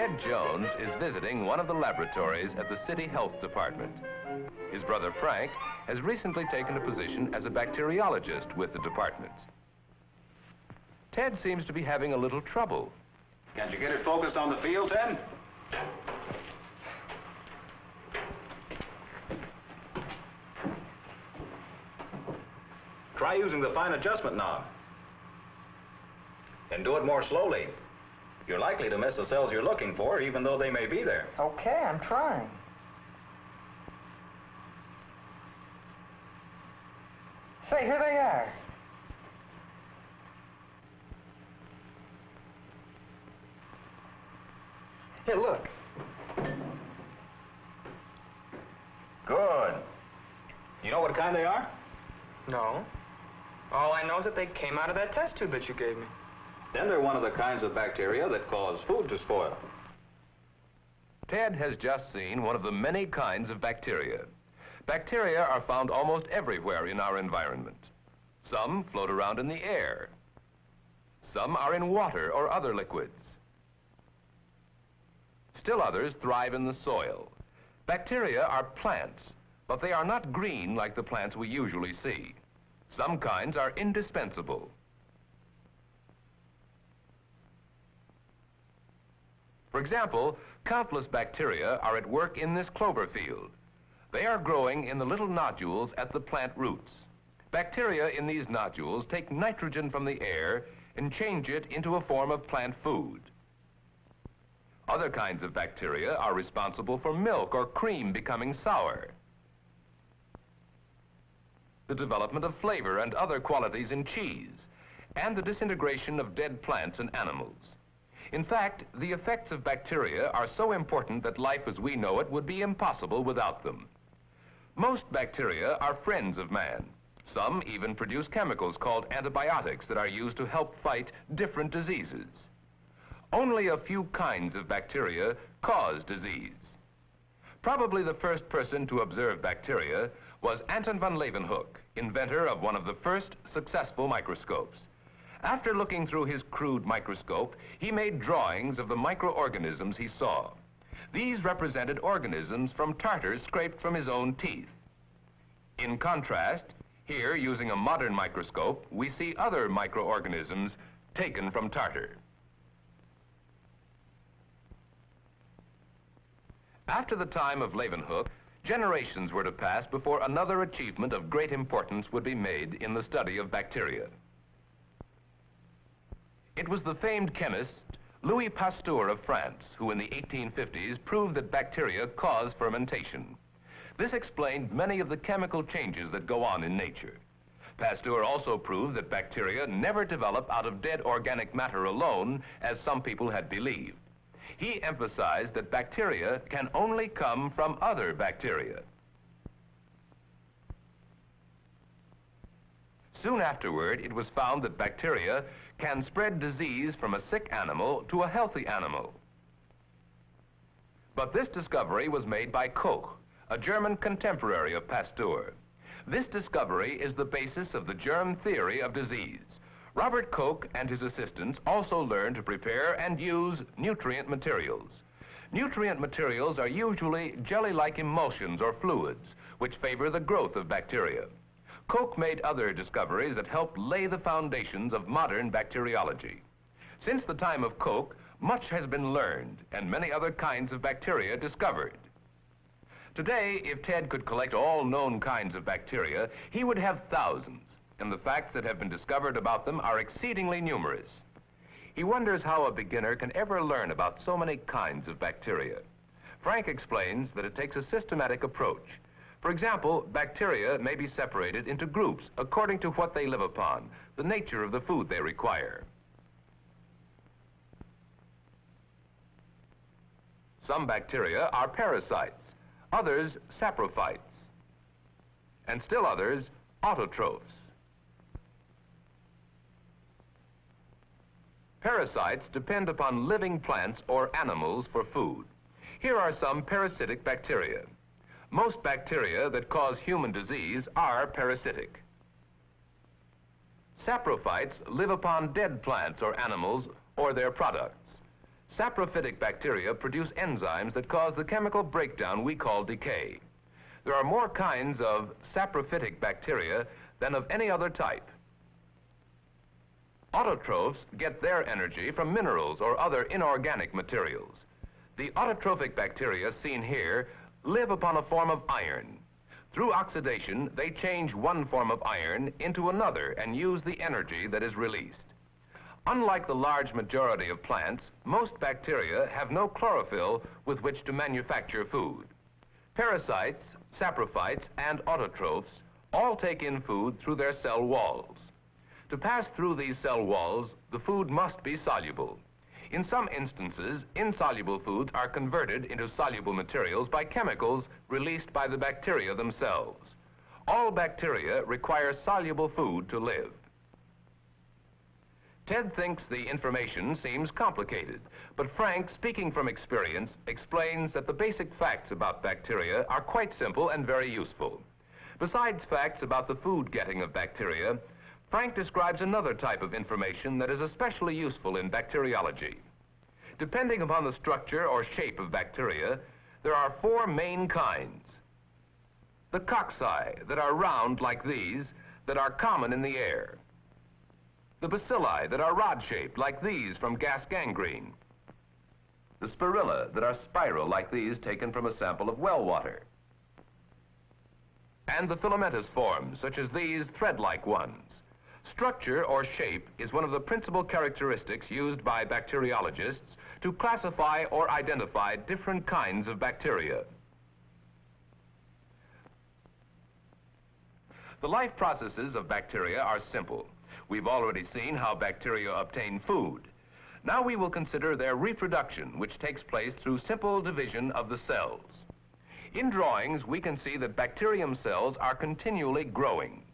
Ted Jones is visiting one of the laboratories at the City Health Department. His brother Frank has recently taken a position as a bacteriologist with the department. Ted seems to be having a little trouble. Can't you get it focused on the field, Ted? Try using the fine adjustment knob. And do it more slowly. You're likely to miss the cells you're looking for, even though they may be there. Okay, I'm trying. Say, here they are. Here, look. Good. You know what kind they are? No. All I know is that they came out of that test tube that you gave me. Then they're one of the kinds of bacteria that cause food to spoil. Ted has just seen one of the many kinds of bacteria. Bacteria are found almost everywhere in our environment. Some float around in the air. Some are in water or other liquids. Still others thrive in the soil. Bacteria are plants, but they are not green like the plants we usually see. Some kinds are indispensable. For example, countless bacteria are at work in this clover field. They are growing in the little nodules at the plant roots. Bacteria in these nodules take nitrogen from the air and change it into a form of plant food. Other kinds of bacteria are responsible for milk or cream becoming sour, the development of flavor and other qualities in cheese, and the disintegration of dead plants and animals. In fact, the effects of bacteria are so important that life as we know it would be impossible without them. Most bacteria are friends of man. Some even produce chemicals called antibiotics that are used to help fight different diseases. Only a few kinds of bacteria cause disease. Probably the first person to observe bacteria was Anton van Leeuwenhoek, inventor of one of the first successful microscopes. After looking through his crude microscope, he made drawings of the microorganisms he saw. These represented organisms from tartar scraped from his own teeth. In contrast, here, using a modern microscope, we see other microorganisms taken from tartar. After the time of Leeuwenhoek, generations were to pass before another achievement of great importance would be made in the study of bacteria. It was the famed chemist Louis Pasteur of France who in the 1850s proved that bacteria cause fermentation. This explained many of the chemical changes that go on in nature. Pasteur also proved that bacteria never develop out of dead organic matter alone, as some people had believed. He emphasized that bacteria can only come from other bacteria. Soon afterward, it was found that bacteria can spread disease from a sick animal to a healthy animal. But this discovery was made by Koch, a German contemporary of Pasteur. This discovery is the basis of the germ theory of disease. Robert Koch and his assistants also learned to prepare and use nutrient materials. Nutrient materials are usually jelly-like emulsions or fluids, which favor the growth of bacteria. Koch made other discoveries that helped lay the foundations of modern bacteriology. Since the time of Koch, much has been learned and many other kinds of bacteria discovered. Today, if Ted could collect all known kinds of bacteria, he would have thousands, and the facts that have been discovered about them are exceedingly numerous. He wonders how a beginner can ever learn about so many kinds of bacteria. Frank explains that it takes a systematic approach. For example, bacteria may be separated into groups according to what they live upon, the nature of the food they require. Some bacteria are parasites, others saprophytes, and still others autotrophs. Parasites depend upon living plants or animals for food. Here are some parasitic bacteria. Most bacteria that cause human disease are parasitic. Saprophytes live upon dead plants or animals or their products. Saprophytic bacteria produce enzymes that cause the chemical breakdown we call decay. There are more kinds of saprophytic bacteria than of any other type. Autotrophs get their energy from minerals or other inorganic materials. The autotrophic bacteria seen here live upon a form of iron. Through oxidation, they change one form of iron into another and use the energy that is released. Unlike the large majority of plants, most bacteria have no chlorophyll with which to manufacture food. Parasites, saprophytes, and autotrophs all take in food through their cell walls. To pass through these cell walls, the food must be soluble. In some instances, insoluble foods are converted into soluble materials by chemicals released by the bacteria themselves. All bacteria require soluble food to live. Ted thinks the information seems complicated, but Frank, speaking from experience, explains that the basic facts about bacteria are quite simple and very useful. Besides facts about the food getting of bacteria, Frank describes another type of information that is especially useful in bacteriology. Depending upon the structure or shape of bacteria, there are four main kinds. The cocci, that are round like these, that are common in the air. The bacilli, that are rod-shaped like these from gas gangrene. The spirilla, that are spiral like these taken from a sample of well water. And the filamentous forms, such as these thread-like ones. Structure or shape is one of the principal characteristics used by bacteriologists to classify or identify different kinds of bacteria. The life processes of bacteria are simple. We've already seen how bacteria obtain food. Now we will consider their reproduction, which takes place through simple division of the cells. In drawings, we can see that bacterium cells are continually growing.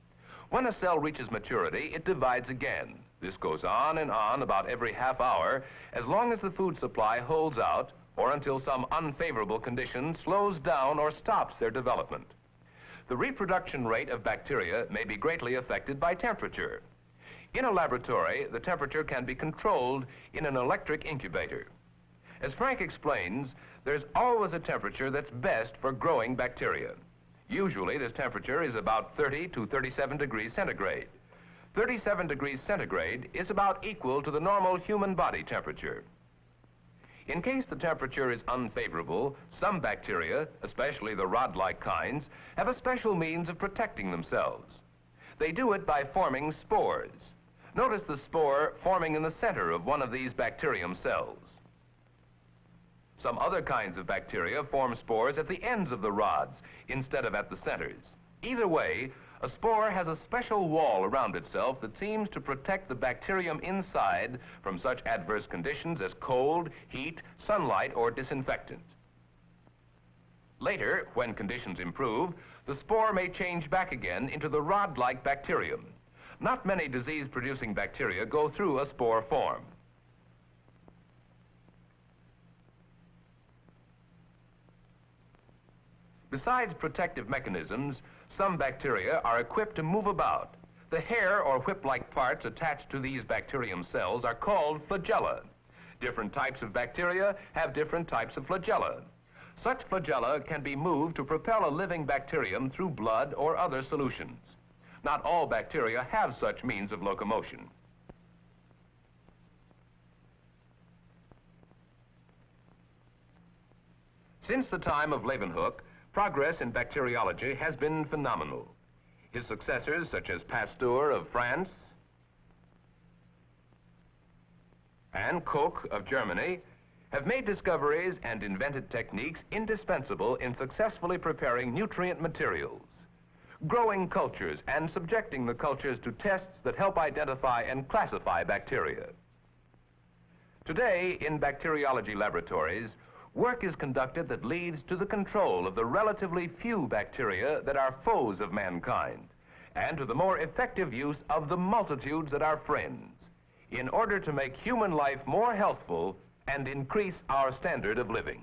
When a cell reaches maturity, it divides again. This goes on and on about every half hour, as long as the food supply holds out, or until some unfavorable condition slows down or stops their development. The reproduction rate of bacteria may be greatly affected by temperature. In a laboratory, the temperature can be controlled in an electric incubator. As Frank explains, there's always a temperature that's best for growing bacteria. Usually, this temperature is about 30 to 37 degrees centigrade. 37 degrees centigrade is about equal to the normal human body temperature. In case the temperature is unfavorable, some bacteria, especially the rod-like kinds, have a special means of protecting themselves. They do it by forming spores. Notice the spore forming in the center of one of these bacterium cells. Some other kinds of bacteria form spores at the ends of the rods instead of at the centers. Either way, a spore has a special wall around itself that seems to protect the bacterium inside from such adverse conditions as cold, heat, sunlight, or disinfectant. Later, when conditions improve, the spore may change back again into the rod-like bacterium. Not many disease-producing bacteria go through a spore form. Besides protective mechanisms, some bacteria are equipped to move about. The hair or whip-like parts attached to these bacterium cells are called flagella. Different types of bacteria have different types of flagella. Such flagella can be moved to propel a living bacterium through blood or other solutions. Not all bacteria have such means of locomotion. Since the time of Leeuwenhoek, progress in bacteriology has been phenomenal. His successors, such as Pasteur of France and Koch of Germany, have made discoveries and invented techniques indispensable in successfully preparing nutrient materials, growing cultures, and subjecting the cultures to tests that help identify and classify bacteria. Today, in bacteriology laboratories, work is conducted that leads to the control of the relatively few bacteria that are foes of mankind, and to the more effective use of the multitudes that are friends, in order to make human life more healthful and increase our standard of living.